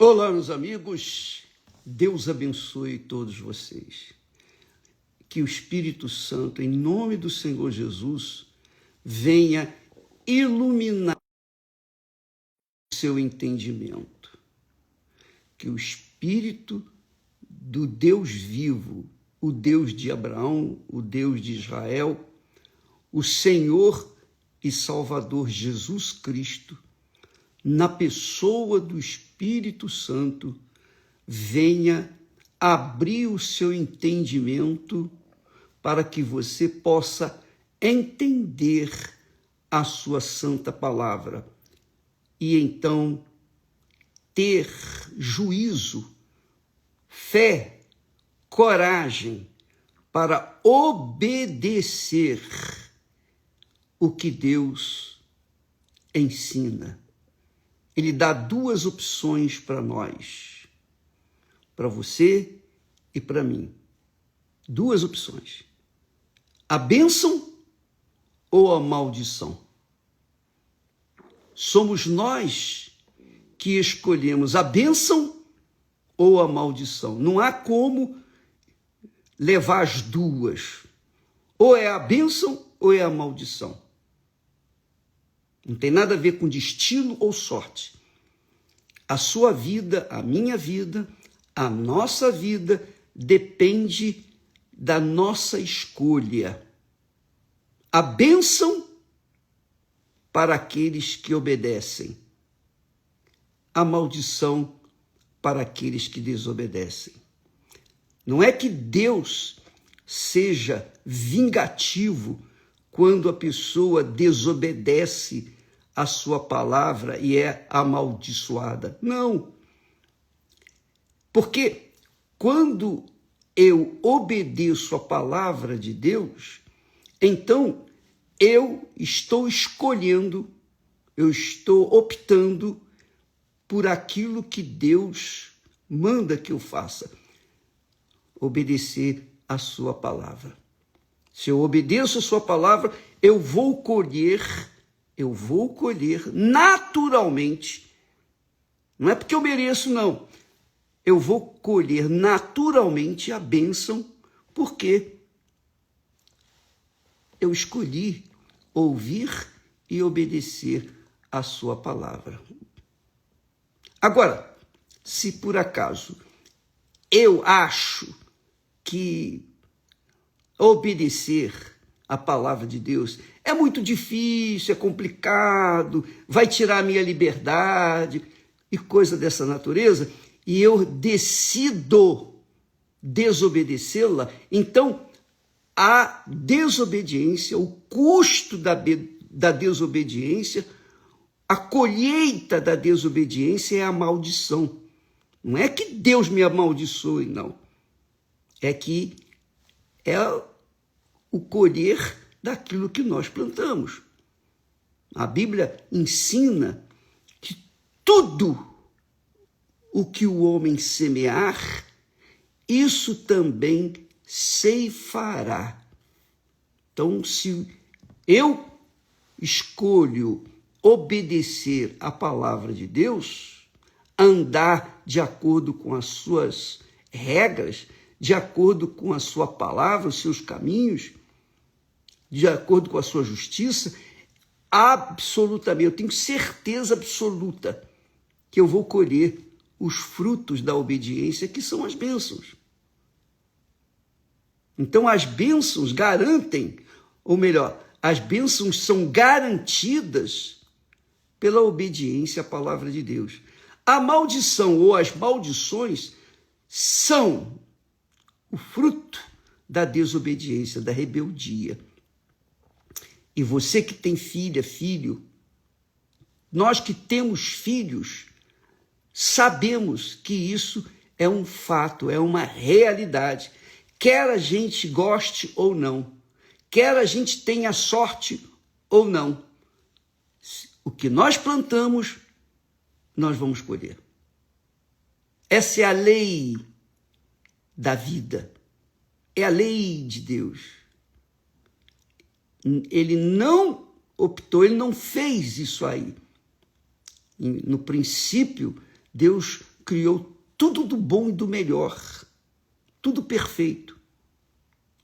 Olá, meus amigos, Deus abençoe todos vocês. Que o Espírito Santo, em nome do Senhor Jesus, venha iluminar o seu entendimento. Que o Espírito do Deus vivo, o Deus de Abraão, o Deus de Israel, o Senhor e Salvador Jesus Cristo, na pessoa do Espírito Santo, venha abrir o seu entendimento para que você possa entender a sua santa palavra e então ter juízo, fé, coragem para obedecer o que Deus ensina. Ele dá duas opções para nós, para você e para mim. Duas opções: a bênção ou a maldição. Somos nós que escolhemos a bênção ou a maldição. Não há como levar as duas. Ou é a bênção ou é a maldição. Não tem nada a ver com destino ou sorte. A sua vida, a minha vida, a nossa vida depende da nossa escolha. A bênção para aqueles que obedecem. A maldição para aqueles que desobedecem. Não é que Deus seja vingativo quando a pessoa desobedece a sua palavra e é amaldiçoada. Não. Porque quando eu obedeço a palavra de Deus, então eu estou escolhendo, eu estou optando por aquilo que Deus manda que eu faça. Obedecer a sua palavra. Se eu obedeço a sua palavra, eu vou colher naturalmente. Não é porque eu mereço, não. Eu vou colher naturalmente a bênção, porque eu escolhi ouvir e obedecer a sua palavra. Agora, se por acaso eu acho que obedecer a palavra de Deus é muito difícil, é complicado, vai tirar a minha liberdade e coisa dessa natureza, e eu decido desobedecê-la, então a desobediência, o custo da desobediência, a colheita da desobediência é a maldição. Não é que Deus me amaldiçoe, não. É que é o colher daquilo que nós plantamos. A Bíblia ensina que tudo o que o homem semear, isso também ceifará. Então, se eu escolho obedecer a palavra de Deus, andar de acordo com as suas regras, de acordo com a sua palavra, os seus caminhos, de acordo com a sua justiça, absolutamente, eu tenho certeza absoluta que eu vou colher os frutos da obediência, que são as bênçãos. Então, as bênçãos garantem, ou melhor, as bênçãos são garantidas pela obediência à palavra de Deus. A maldição ou as maldições são o fruto da desobediência, da rebeldia. E você que tem filha, filho, nós que temos filhos, sabemos que isso é um fato, é uma realidade. Quer a gente goste ou não, quer a gente tenha sorte ou não, o que nós plantamos, nós vamos colher. Essa é a lei da vida, é a lei de Deus. Ele não optou, ele não fez isso aí. No princípio, Deus criou tudo do bom e do melhor, tudo perfeito.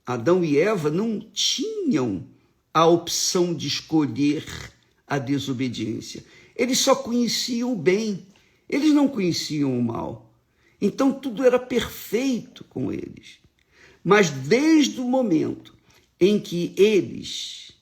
Adão e Eva não tinham a opção de escolher a desobediência. Eles só conheciam o bem, eles não conheciam o mal. Então tudo era perfeito com eles. Mas desde o momento em que eles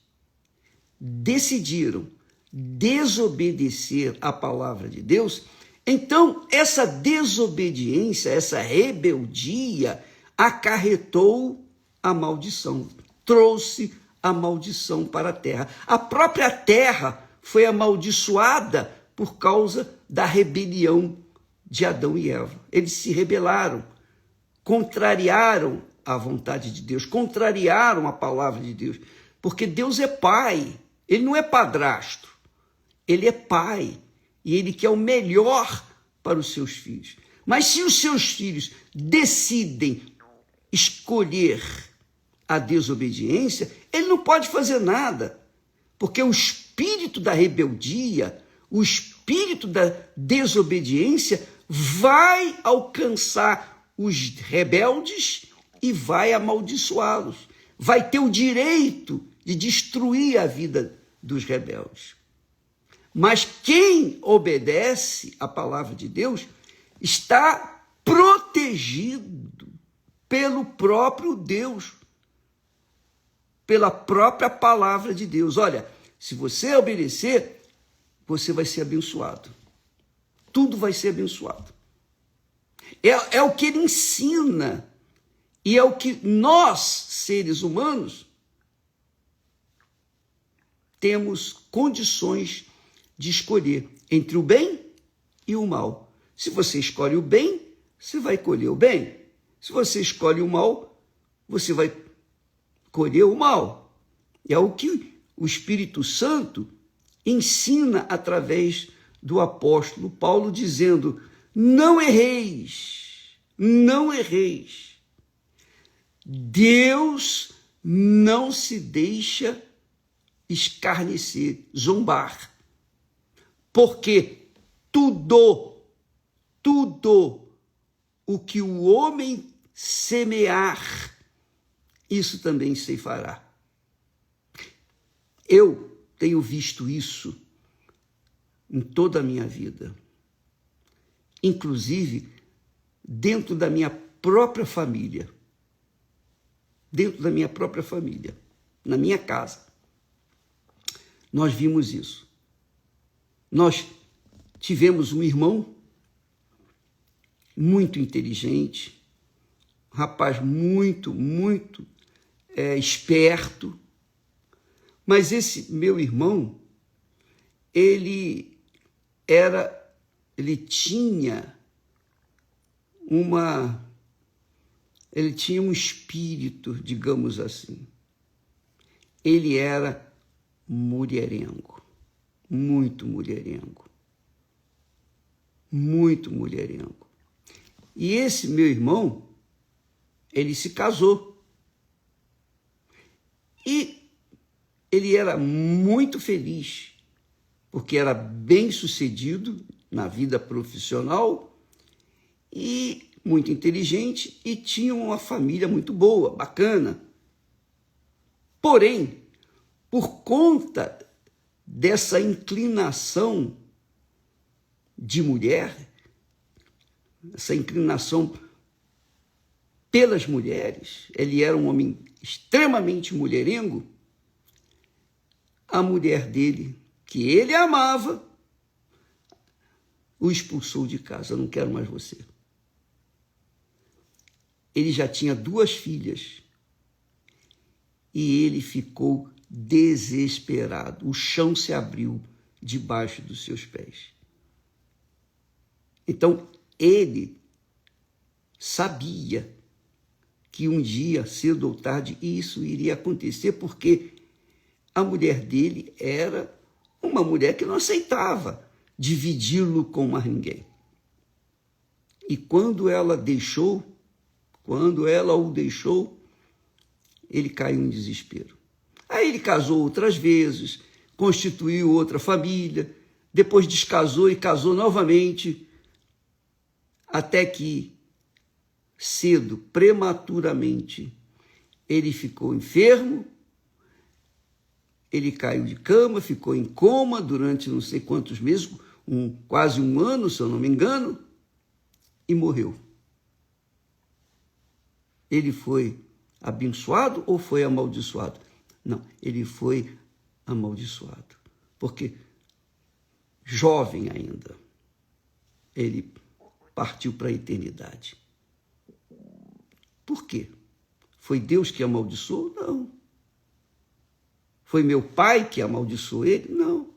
decidiram desobedecer à palavra de Deus, então essa desobediência, essa rebeldia acarretou a maldição, trouxe a maldição para a terra. A própria terra foi amaldiçoada por causa da rebelião de Adão e Eva. Eles se rebelaram, contrariaram a vontade de Deus, contrariaram a palavra de Deus, porque Deus é pai, ele não é padrasto, ele é pai, e ele quer o melhor para os seus filhos. Mas se os seus filhos decidem escolher a desobediência, ele não pode fazer nada, porque o espírito da rebeldia, o espírito da desobediência vai alcançar os rebeldes e vai amaldiçoá-los, vai ter o direito de destruir a vida dos rebeldes. Mas quem obedece à palavra de Deus está protegido pelo próprio Deus, pela própria palavra de Deus. Olha, se você obedecer, você vai ser abençoado. Tudo vai ser abençoado. É o que ele ensina. E é o que nós, seres humanos, temos condições de escolher entre o bem e o mal. Se você escolhe o bem, você vai colher o bem. Se você escolhe o mal, você vai colher o mal. É o que o Espírito Santo ensina através do apóstolo Paulo, dizendo: não erreis, não erreis. Deus não se deixa escarnecer, zombar, porque tudo o que o homem semear, isso também ceifará. Eu tenho visto isso em toda a minha vida, inclusive dentro da minha própria família, na minha casa. Nós vimos isso. Nós tivemos um irmão muito inteligente, um rapaz muito esperto, mas esse meu irmão, ele tinha um espírito, digamos assim. Ele era mulherengo, muito mulherengo. E esse meu irmão, ele se casou. E ele era muito feliz, porque era bem-sucedido na vida profissional e muito inteligente e tinha uma família muito boa, bacana. Porém, por conta dessa inclinação de mulher, essa inclinação pelas mulheres, ele era um homem extremamente mulherengo, a mulher dele, que ele amava, o expulsou de casa: eu não quero mais você. Ele já tinha 2 filhas e ele ficou desesperado. O chão se abriu debaixo dos seus pés. Então, ele sabia que um dia, cedo ou tarde, isso iria acontecer, porque a mulher dele era uma mulher que não aceitava dividi-lo com mais ninguém. E quando ela o deixou, ele caiu em desespero. Aí ele casou outras vezes, constituiu outra família, depois descasou e casou novamente. até que cedo, prematuramente, ele ficou enfermo, ele caiu de cama, ficou em coma durante não sei quantos meses, quase um ano, se eu não me engano, e morreu. Ele foi abençoado ou foi amaldiçoado? Não, ele foi amaldiçoado, porque jovem ainda, ele partiu para a eternidade. Por quê? Foi Deus que amaldiçoou? Não. Foi meu pai que amaldiçoou ele? Não.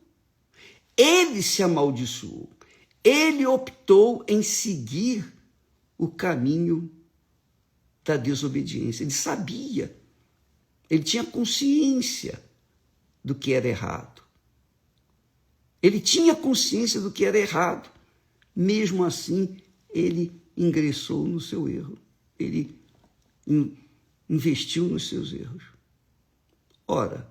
Ele se amaldiçoou. Ele optou em seguir o caminho da desobediência. Ele sabia, ele tinha consciência do que era errado. Ele tinha consciência do que era errado. Mesmo assim, ele ingressou no seu erro. Ele investiu nos seus erros. Ora,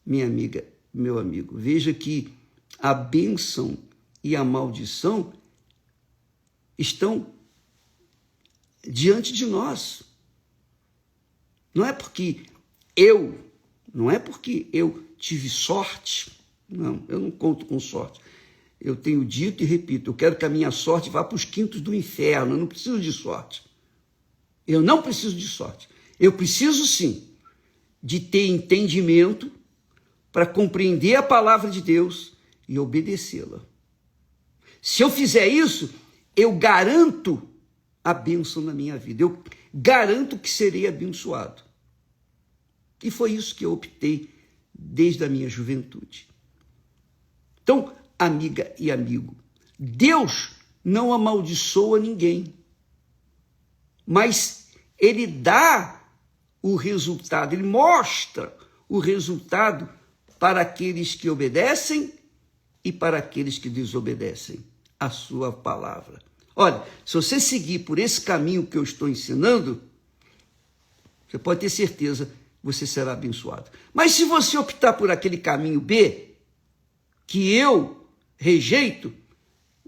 minha amiga, meu amigo, veja que a bênção e a maldição estão diante de nós. Não é porque eu tive sorte, não, eu não conto com sorte. Eu tenho dito e repito, eu quero que a minha sorte vá para os quintos do inferno, eu não preciso de sorte. Eu não preciso de sorte. Eu preciso, sim, de ter entendimento para compreender a palavra de Deus e obedecê-la. Se eu fizer isso, eu garanto a bênção na minha vida. Eu garanto que serei abençoado. E foi isso que eu optei desde a minha juventude. Então, amiga e amigo, Deus não amaldiçoa ninguém, mas ele dá o resultado, ele mostra o resultado para aqueles que obedecem e para aqueles que desobedecem a sua palavra. Olha, se você seguir por esse caminho que eu estou ensinando, você pode ter certeza que você será abençoado. Mas se você optar por aquele caminho B, que eu rejeito,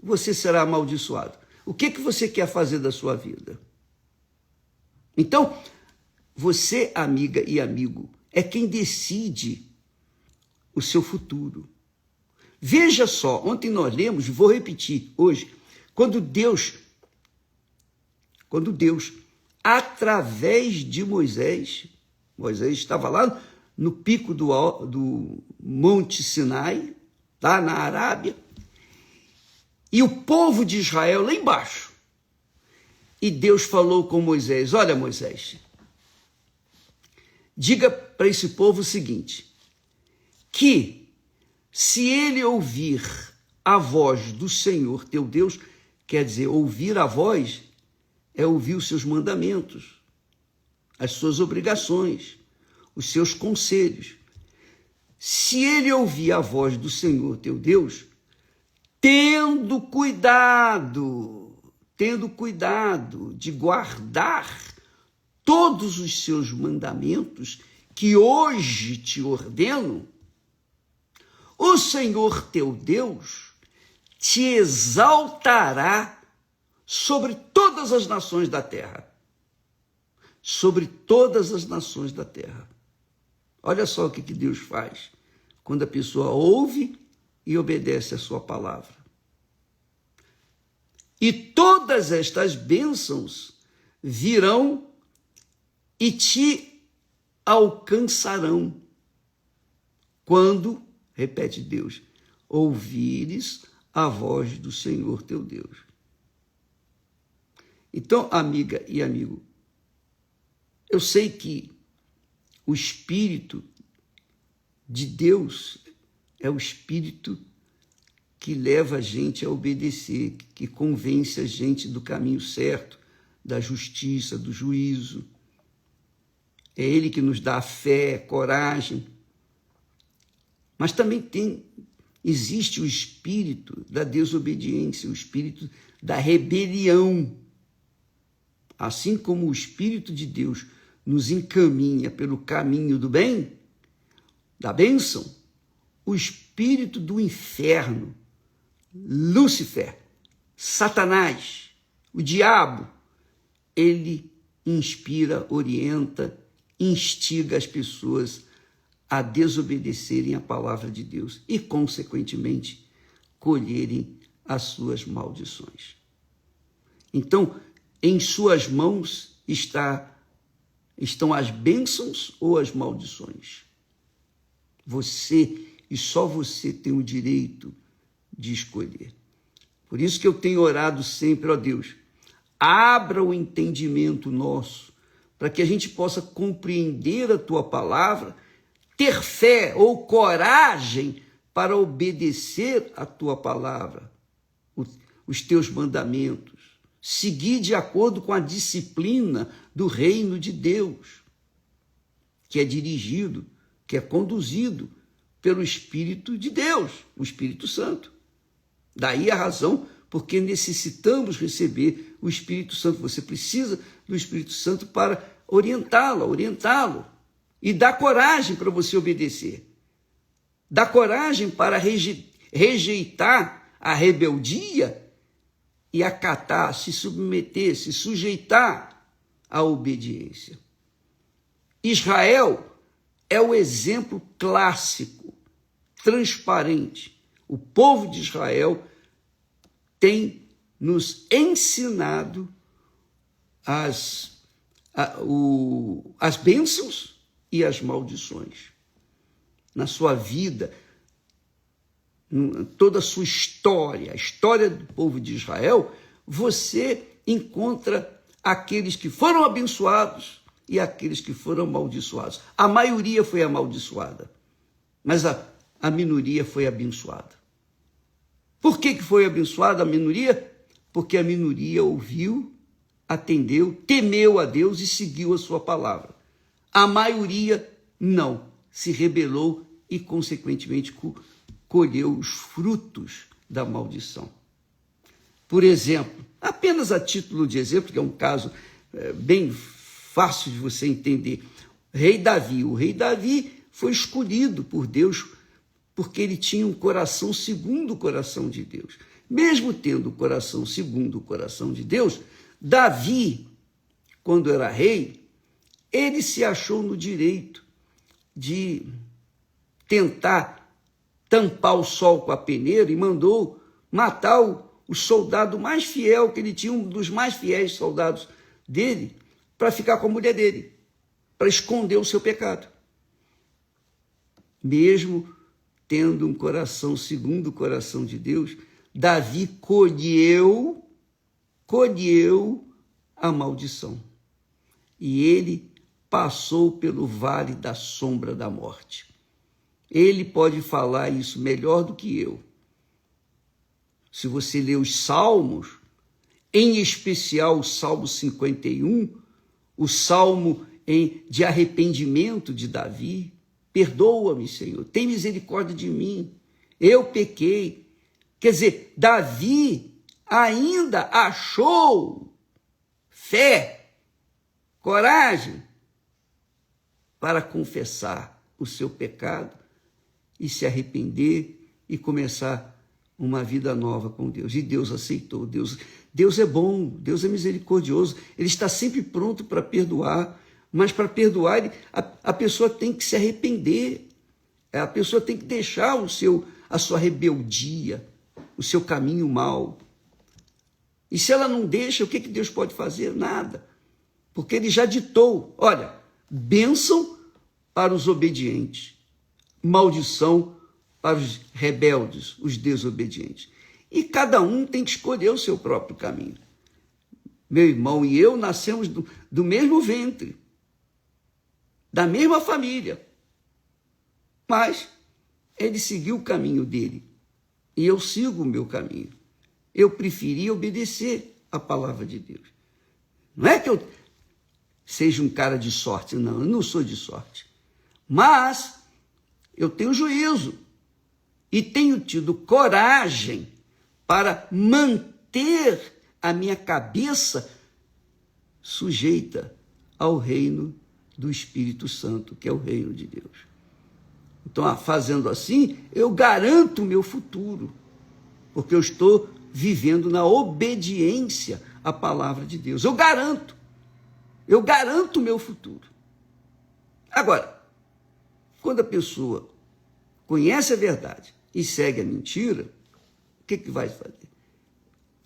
você será amaldiçoado. O que você quer fazer da sua vida? Então, você, amiga e amigo, é quem decide o seu futuro. Veja só, ontem nós lemos, vou repetir hoje, quando Deus, através de Moisés estava lá no pico do Monte Sinai, lá na Arábia, e o povo de Israel lá embaixo. E Deus falou com Moisés: olha, Moisés, diga para esse povo o seguinte, que se ele ouvir a voz do Senhor teu Deus, quer dizer, ouvir a voz é ouvir os seus mandamentos, as suas obrigações, os seus conselhos. Se ele ouvir a voz do Senhor teu Deus, tendo cuidado de guardar todos os seus mandamentos que hoje te ordeno, o Senhor teu Deus te exaltará sobre todas as nações da terra. Sobre todas as nações da terra. Olha só o que Deus faz quando a pessoa ouve e obedece a sua palavra. E todas estas bênçãos virão e te alcançarão quando, repete Deus, ouvires a voz do Senhor teu Deus. Então, amiga e amigo, eu sei que o Espírito de Deus é o Espírito que leva a gente a obedecer, que convence a gente do caminho certo, da justiça, do juízo. É Ele que nos dá fé, coragem. Mas também existe o espírito da desobediência, o espírito da rebelião. Assim como o Espírito de Deus nos encaminha pelo caminho do bem, da bênção, o espírito do inferno, Lúcifer, Satanás, O diabo, ele inspira, orienta, instiga as pessoas a desobedecerem à palavra de Deus e, consequentemente, colherem as suas maldições. Então, em suas mãos estão as bênçãos ou as maldições. Você e só você tem o direito de escolher. Por isso que eu tenho orado sempre, ó Deus, abra o entendimento nosso, para que a gente possa compreender a tua palavra, ter fé ou coragem para obedecer a tua palavra, os teus mandamentos, seguir de acordo com a disciplina do reino de Deus, que é dirigido, que é conduzido pelo Espírito de Deus, o Espírito Santo. Daí a razão porque necessitamos receber o Espírito Santo. Você precisa do Espírito Santo para orientá-lo e dar coragem para você obedecer. Dar coragem para rejeitar a rebeldia e acatar, se submeter, se sujeitar à obediência. Israel é o exemplo clássico, transparente. O povo de Israel tem nos ensinado as bênçãos e as maldições. Na sua vida, toda a sua história, a história do povo de Israel, você encontra aqueles que foram abençoados e aqueles que foram amaldiçoados. A maioria foi amaldiçoada, mas a minoria foi abençoada. Por que foi abençoada a minoria? Porque a minoria ouviu, atendeu, temeu a Deus e seguiu a sua palavra. A maioria não, se rebelou e, consequentemente, colheu os frutos da maldição. Por exemplo, apenas a título de exemplo, que é um caso bem fácil de você entender, o rei Davi foi escolhido por Deus porque ele tinha um coração segundo o coração de Deus. Mesmo tendo o coração segundo o coração de Deus, Davi, quando era rei, ele se achou no direito de tentar tampar o sol com a peneira e mandou matar o soldado mais fiel que ele tinha, um dos mais fiéis soldados dele, para ficar com a mulher dele, para esconder o seu pecado. Mesmo tendo um coração segundo o coração de Deus, Davi colheu a maldição. E ele passou pelo vale da sombra da morte. Ele pode falar isso melhor do que eu. Se você ler os Salmos, em especial o Salmo 51, o Salmo de arrependimento de Davi, perdoa-me, Senhor, tem misericórdia de mim, eu pequei. Quer dizer, Davi ainda achou fé, coragem para confessar o seu pecado e se arrepender e começar uma vida nova com Deus. E Deus aceitou. Deus é bom, Deus é misericordioso, Ele está sempre pronto para perdoar, mas para perdoar a pessoa tem que se arrepender, a pessoa tem que deixar a sua rebeldia, o seu caminho mau. E se ela não deixa, o que Deus pode fazer? Nada, porque Ele já ditou, olha, bênção para os obedientes, maldição para os rebeldes, os desobedientes. E cada um tem que escolher o seu próprio caminho. Meu irmão e eu nascemos do mesmo ventre, da mesma família, mas ele seguiu o caminho dele e eu sigo o meu caminho. Eu preferi obedecer a palavra de Deus. Não é que eu seja um cara de sorte, não, eu não sou de sorte, mas eu tenho juízo e tenho tido coragem para manter a minha cabeça sujeita ao reino do Espírito Santo, que é o reino de Deus. Então, fazendo assim, eu garanto o meu futuro, porque eu estou vivendo na obediência à palavra de Deus. Eu garanto o meu futuro. Agora, quando a pessoa conhece a verdade e segue a mentira, o que vai fazer?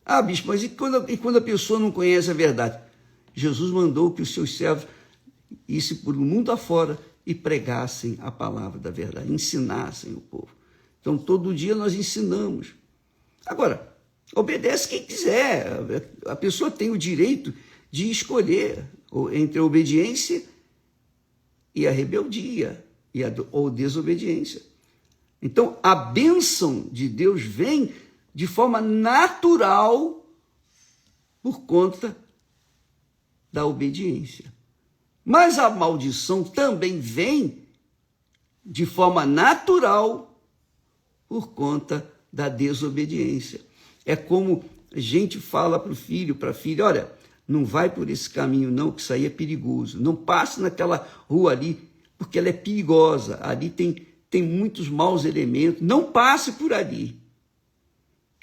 Ah, bispo, mas e quando a pessoa não conhece a verdade? Jesus mandou que os seus servos issem por o mundo afora e pregassem a palavra da verdade, ensinassem o povo. Então, todo dia nós ensinamos. Agora, obedece quem quiser. A pessoa tem o direito de escolher entre a obediência e a rebeldia, ou desobediência. Então, a bênção de Deus vem de forma natural por conta da obediência. Mas a maldição também vem de forma natural por conta da desobediência. É como a gente fala para o filho, para a filha, olha, não vai por esse caminho não, que isso aí é perigoso. Não passe naquela rua ali, porque ela é perigosa. Ali tem muitos maus elementos. Não passe por ali.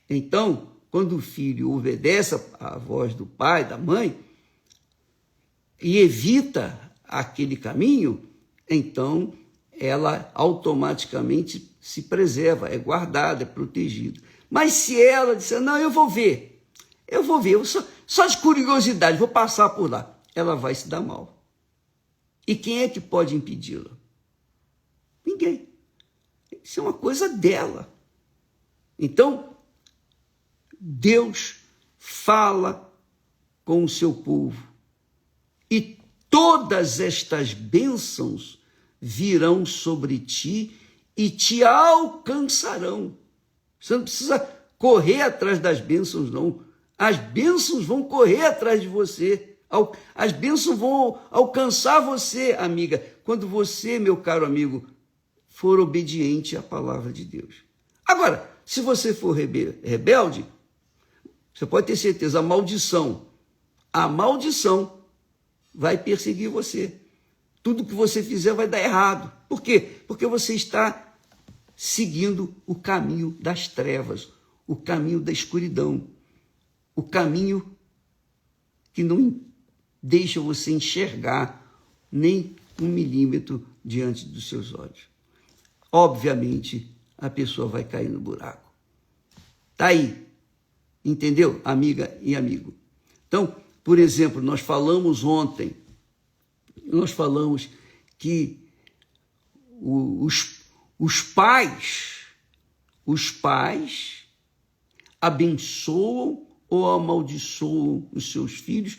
Então, quando o filho obedece à voz do pai, da mãe, e evita aquele caminho, então ela automaticamente se preserva, é guardada, é protegida. Mas se ela disser, não, eu vou ver, só de curiosidade, vou passar por lá, ela vai se dar mal. E quem é que pode impedi-la? Ninguém. Isso é uma coisa dela. Então, Deus fala com o seu povo e todas estas bênçãos virão sobre ti e te alcançarão. Você não precisa correr atrás das bênçãos, não. As bênçãos vão correr atrás de você. As bênçãos vão alcançar você, amiga, quando você, meu caro amigo, for obediente à palavra de Deus. Agora, se você for rebelde, você pode ter certeza, a maldição vai perseguir você. Tudo que você fizer vai dar errado. Por quê? Porque você está seguindo o caminho das trevas, o caminho da escuridão, o caminho que não deixa você enxergar nem 1 milímetro diante dos seus olhos. Obviamente, a pessoa vai cair no buraco. Tá aí. Entendeu, amiga e amigo? Então, por exemplo, nós falamos ontem, que os pais abençoam ou amaldiçoam os seus filhos.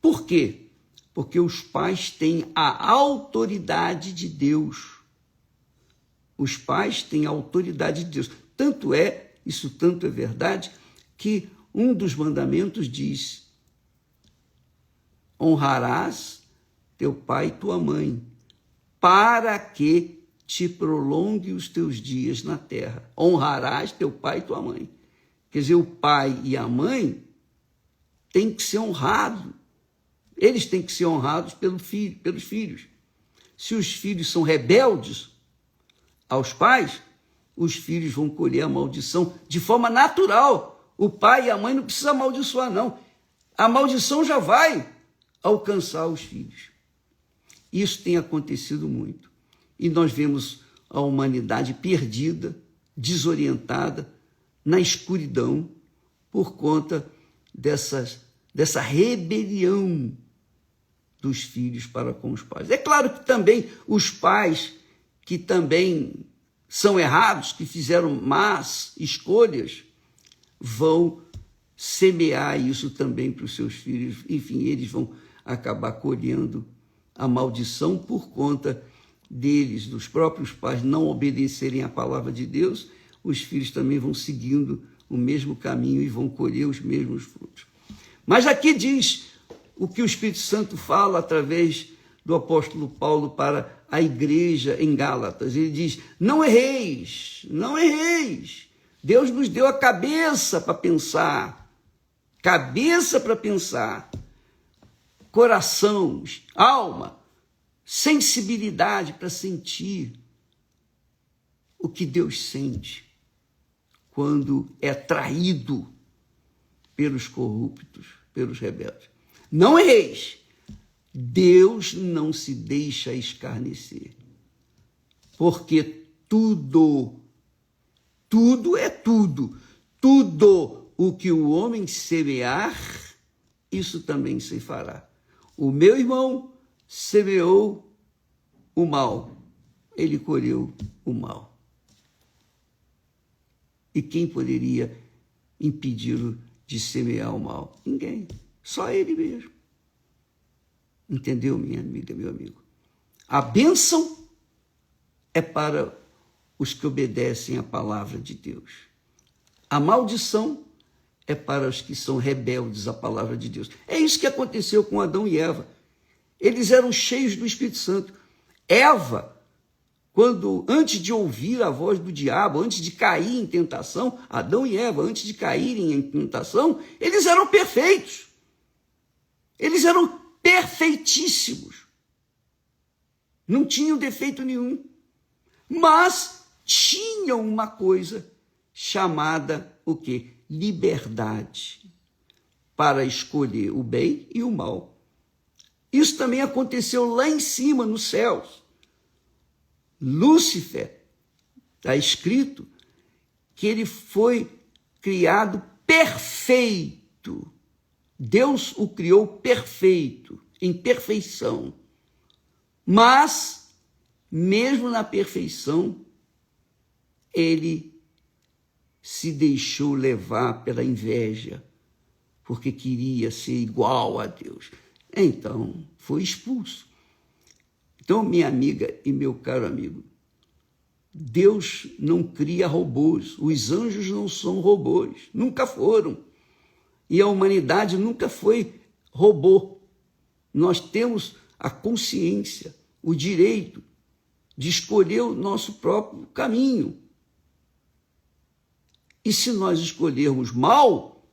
Por quê? Porque os pais têm a autoridade de Deus. Os pais têm a autoridade de Deus. Tanto é verdade, que um dos mandamentos diz: honrarás teu pai e tua mãe, para que te prolongue os teus dias na terra. Honrarás teu pai e tua mãe. Quer dizer, o pai e a mãe têm que ser honrados. Eles têm que ser honrados pelos filhos. Se os filhos são rebeldes aos pais, os filhos vão colher a maldição de forma natural. O pai e a mãe não precisam amaldiçoar, não. A maldição já vai alcançar os filhos. Isso tem acontecido muito. E nós vemos a humanidade perdida, desorientada, na escuridão, por conta dessa rebelião dos filhos para com os pais. É claro que também os pais que também são errados, que fizeram más escolhas, vão semear isso também para os seus filhos. Enfim, eles vão acabar colhendo a maldição por conta deles, dos próprios pais, não obedecerem à palavra de Deus. Os filhos também vão seguindo o mesmo caminho e vão colher os mesmos frutos. Mas aqui diz o que o Espírito Santo fala através do apóstolo Paulo para a igreja em Gálatas. Ele diz: não erreis, não erreis. Deus nos deu a cabeça para pensar, coração, alma, sensibilidade para sentir o que Deus sente, quando é traído pelos corruptos, pelos rebeldes. Não erreis. Deus não se deixa escarnecer, porque tudo é tudo o que o homem semear, isso também se fará. O meu irmão semeou o mal, ele colheu o mal. E quem poderia impedi-lo de semear o mal? Ninguém, só ele mesmo. Entendeu, minha amiga, meu amigo? A bênção é para os que obedecem à palavra de Deus. A maldição é para os que são rebeldes à palavra de Deus. É isso que aconteceu com Adão e Eva. Eles eram cheios do Espírito Santo. Eva, antes de ouvir a voz do diabo, antes de cair em tentação, Adão e Eva, antes de caírem em tentação, eles eram perfeitos. Eles eram perfeitíssimos. Não tinham defeito nenhum. Mas tinham uma coisa chamada o quê? Liberdade para escolher o bem e o mal. Isso também aconteceu lá em cima, nos céus. Lúcifer, está escrito que ele foi criado perfeito. Deus o criou perfeito, em perfeição. Mas, mesmo na perfeição, ele se deixou levar pela inveja, porque queria ser igual a Deus. Então, foi expulso. Então, minha amiga e meu caro amigo, Deus não cria robôs, os anjos não são robôs, nunca foram. E a humanidade nunca foi robô. Nós temos a consciência, o direito de escolher o nosso próprio caminho. E se nós escolhermos mal,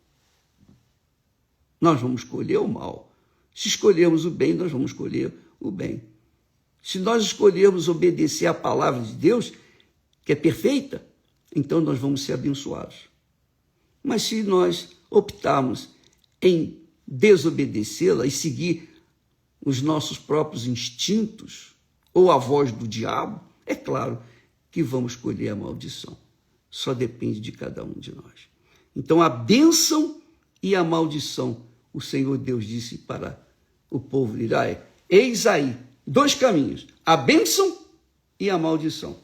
nós vamos escolher o mal. Se escolhermos o bem, nós vamos escolher o bem. Se nós escolhermos obedecer à palavra de Deus, que é perfeita, então nós vamos ser abençoados. Mas se nós optarmos em desobedecê-la e seguir os nossos próprios instintos ou a voz do diabo, é claro que vamos colher a maldição. Só depende de cada um de nós. Então, a bênção e a maldição, o Senhor Deus disse para o povo de Israel: eis aí, 2 caminhos, a bênção e a maldição.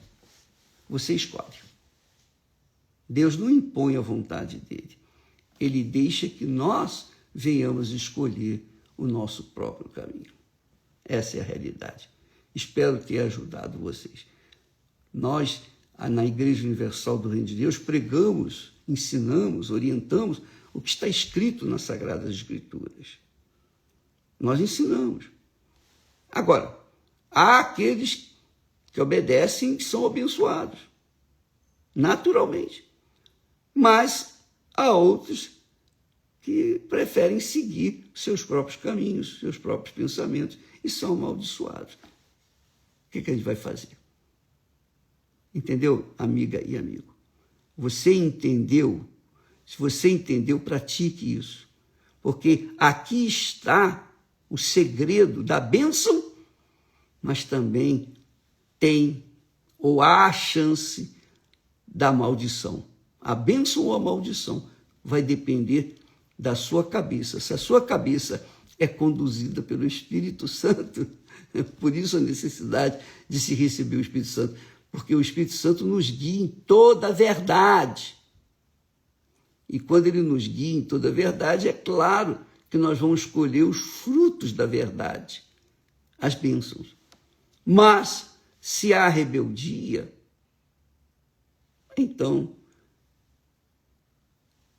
Você escolhe. Deus não impõe a vontade dele. Ele deixa que nós venhamos escolher o nosso próprio caminho. Essa é a realidade. Espero ter ajudado vocês. Nós, na Igreja Universal do Reino de Deus, pregamos, ensinamos, orientamos o que está escrito nas Sagradas Escrituras. Nós ensinamos. Agora, há aqueles que obedecem e são abençoados, naturalmente. Mas há outros que preferem seguir seus próprios caminhos, seus próprios pensamentos, e são amaldiçoados. O que a gente vai fazer? Entendeu, amiga e amigo? Você entendeu? Se você entendeu, pratique isso. Porque aqui está o segredo da bênção, mas também tem ou há a chance da maldição. A bênção ou a maldição vai depender da sua cabeça. Se a sua cabeça é conduzida pelo Espírito Santo, por isso a necessidade de se receber o Espírito Santo, porque o Espírito Santo nos guia em toda a verdade. E quando ele nos guia em toda a verdade, é claro que nós vamos escolher os frutos da verdade, as bênçãos. Mas, se há rebeldia, então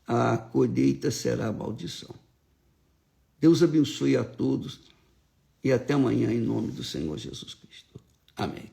a colheita será a maldição. Deus abençoe a todos e até amanhã em nome do Senhor Jesus Cristo. Amém.